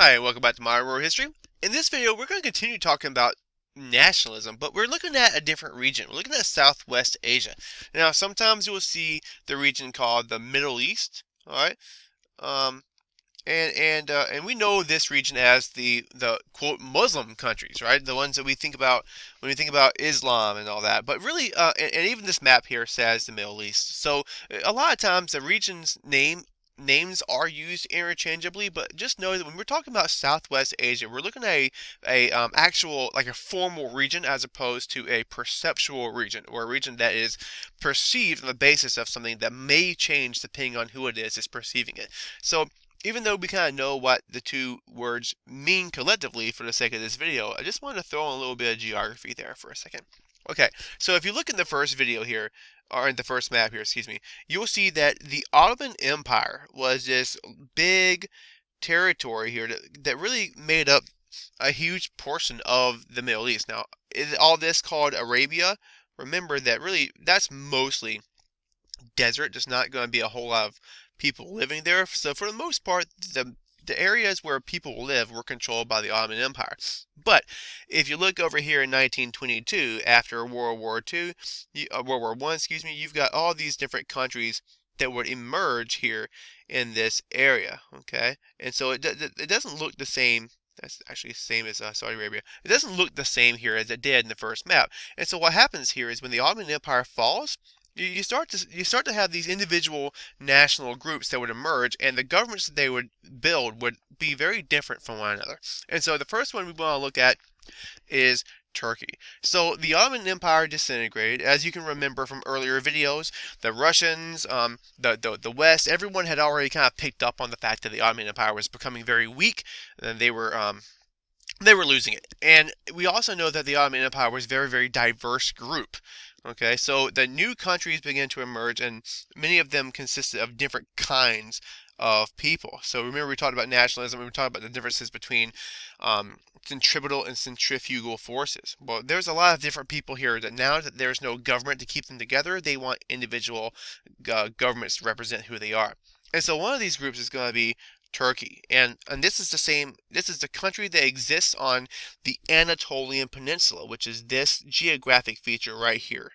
Hi, and welcome back to Modern World History. In this video, we're going to continue talking about nationalism, but we're looking at a different region. We're looking at Southwest Asia. Now, sometimes you will see the region called the Middle East, all right? Um, and we know this region as the quote Muslim countries, right? The ones that we think about when we think about Islam and all that. But really, and even this map here says the Middle East. So a lot of times the region's names are used interchangeably, but just know that when we're talking about Southwest Asia, we're looking at a actual like a formal region as opposed to a perceptual region, or a region that is perceived on the basis of something that may change depending on who it is perceiving it. So even though we kind of know what the two words mean collectively for the sake of this video, I just wanted to throw in a little bit of geography there for a second. Okay, so if you look in the first video here, or in the first map here, excuse me, you'll see that the Ottoman Empire was this big territory here that really made up a huge portion of the Middle East. Now, is all this called Arabia? Remember that really that's mostly desert. There's not going to be a whole lot of people living there. So for the most part, the areas where people live were controlled by the Ottoman Empire. But if you look over here in 1922, after World War II, World War One, excuse me, you've got all these different countries that would emerge here in this area. Okay, and so it doesn't look the same. That's actually the same as Saudi Arabia. It doesn't look the same here as it did in the first map. And so what happens here is when the Ottoman Empire falls, you start to have these individual national groups that would emerge, and the governments that they would build would be very different from one another. And so the first one we want to look at is Turkey. So the Ottoman Empire disintegrated, as you can remember from earlier videos. The Russians, the West, everyone had already kind of picked up on the fact that the Ottoman Empire was becoming very weak, and they were losing it. And we also know that the Ottoman Empire was a very, very diverse group. Okay, so the new countries began to emerge, and many of them consisted of different kinds of people. So remember, we talked about nationalism, and we talked about the differences between centripetal and centrifugal forces. Well, there's a lot of different people here that now that there's no government to keep them together, they want individual governments to represent who they are. And so one of these groups is going to be Turkey, and this is the same. This is the country that exists on the Anatolian Peninsula, which is this geographic feature right here.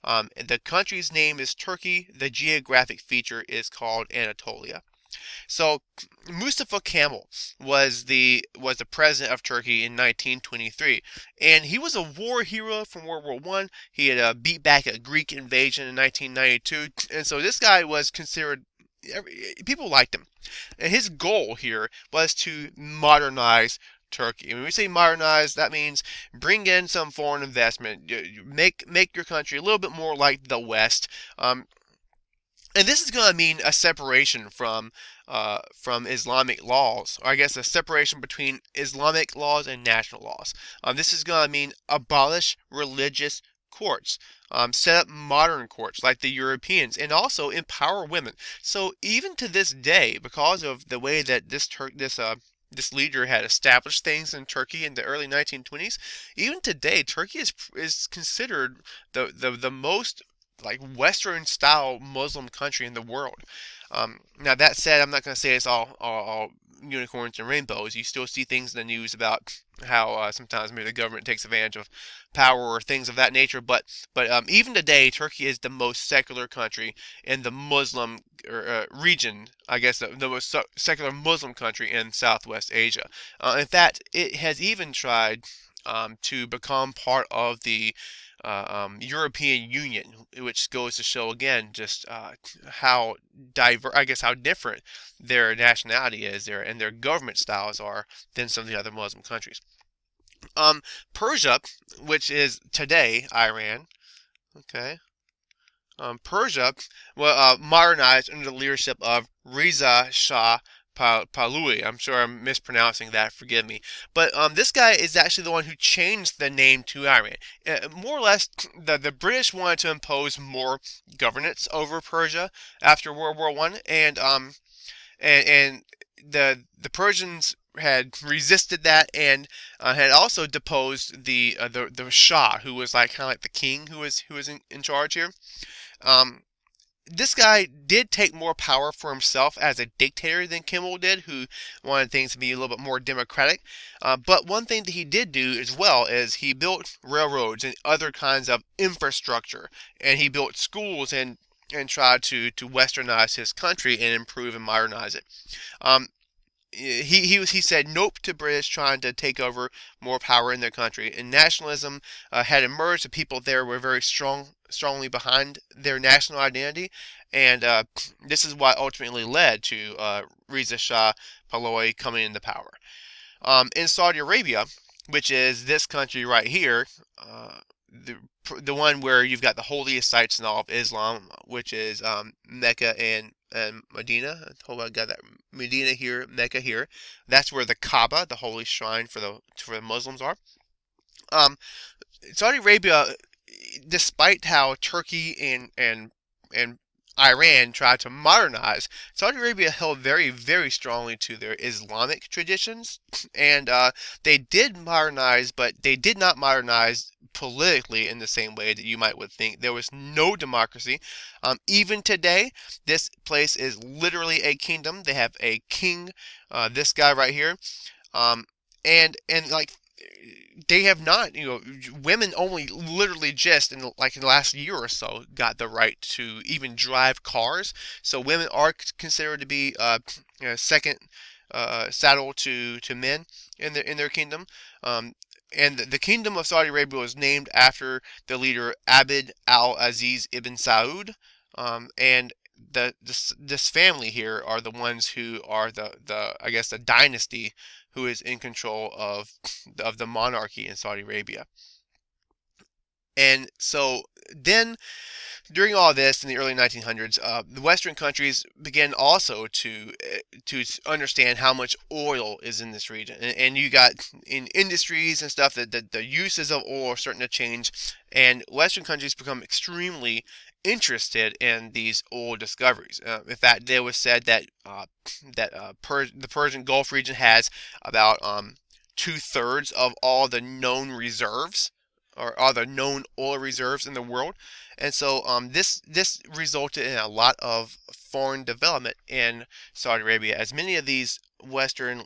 The country's name is Turkey. The geographic feature is called Anatolia. So Mustafa Kemal was the president of Turkey in 1923, and he was a war hero from World War One. He had beat back a Greek invasion in 1992, and so this guy was considered. People liked him, and his goal here was to modernize Turkey. And when we say modernize, that means bring in some foreign investment, make your country a little bit more like the West. And this is going to mean a separation from Islamic laws, or I guess a separation between Islamic laws and national laws. This is going to mean abolish religious courts, set up modern courts like the Europeans, and also empower women. So even to this day, because of the way that this leader had established things in Turkey in the early 1920s, even today, Turkey is considered the most like Western style Muslim country in the world. Now that said, I'm not going to say it's all unicorns and rainbows. You still see things in the news about how sometimes maybe the government takes advantage of power or things of that nature. But even today, Turkey is the most secular country in the Muslim region. I guess the most secular Muslim country in Southwest Asia. In fact, it has even tried to become part of the European Union, which goes to show again just how I guess how different their nationality is there and their government styles are than some of the other Muslim countries. Persia, which is today Iran, okay. Persia modernized under the leadership of Reza Shah Pahlavi. I'm sure I'm mispronouncing that, forgive me. But this guy is actually the one who changed the name to Iran. More or less, the British wanted to impose more governance over Persia after World War One, and the Persians had resisted that and had also deposed the Shah, who was like kind of like the king who was in charge here. Um, this guy did take more power for himself as a dictator than Kimmel did, who wanted things to be a little bit more democratic. But one thing that he did do as well is he built railroads and other kinds of infrastructure, and he built schools and tried to westernize his country and improve and modernize it. Um, he said nope to British trying to take over more power in their country, and nationalism had emerged. The people there were very strongly behind their national identity, and this is what ultimately led to Reza Shah Pahlavi coming into power. In Saudi Arabia, which is this country right here, the the one where you've got the holiest sites in all of Islam, which is Mecca and Medina. I hope I got that. Medina here, Mecca here. That's where the Kaaba, the holy shrine for the Muslims, are. Um, Saudi Arabia, despite how Turkey and Iran tried to modernize, Saudi Arabia held very strongly to their Islamic traditions, and they did modernize, but they did not modernize politically in the same way that you might would think. There was no democracy. Even today, this place is literally a kingdom. They have a king, this guy right here, um, and like they have not, women only literally just in like in the last year or so got the right to even drive cars. So women are considered to be second saddle to men in their kingdom. And the kingdom of Saudi Arabia was named after the leader Abd al-Aziz ibn Saud, and this family here are the ones who are the I guess the dynasty who is in control of the monarchy in Saudi Arabia. And so then during all this in the early 1900s, the Western countries began also to understand how much oil is in this region, and you got in industries and stuff that the uses of oil are starting to change, and Western countries become extremely interested in these oil discoveries. In fact, there was said that the Persian Gulf region has about 2/3 of all the known reserves or all the known oil reserves in the world. And so this resulted in a lot of foreign development in Saudi Arabia, as many of these Western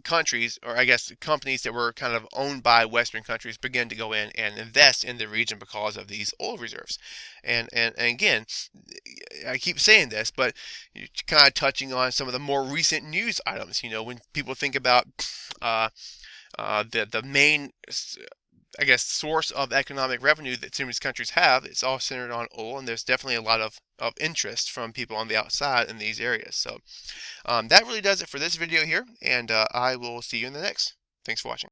countries, or I guess companies that were kind of owned by Western countries, began to go in and invest in the region because of these oil reserves. And again, I keep saying this, but you're kind of touching on some of the more recent news items. When people think about the main, I guess, source of economic revenue that some of these countries have, it's all centered on oil, and there's definitely a lot of interest from people on the outside in these areas. So that really does it for this video here, and I will see you in the next. Thanks for watching.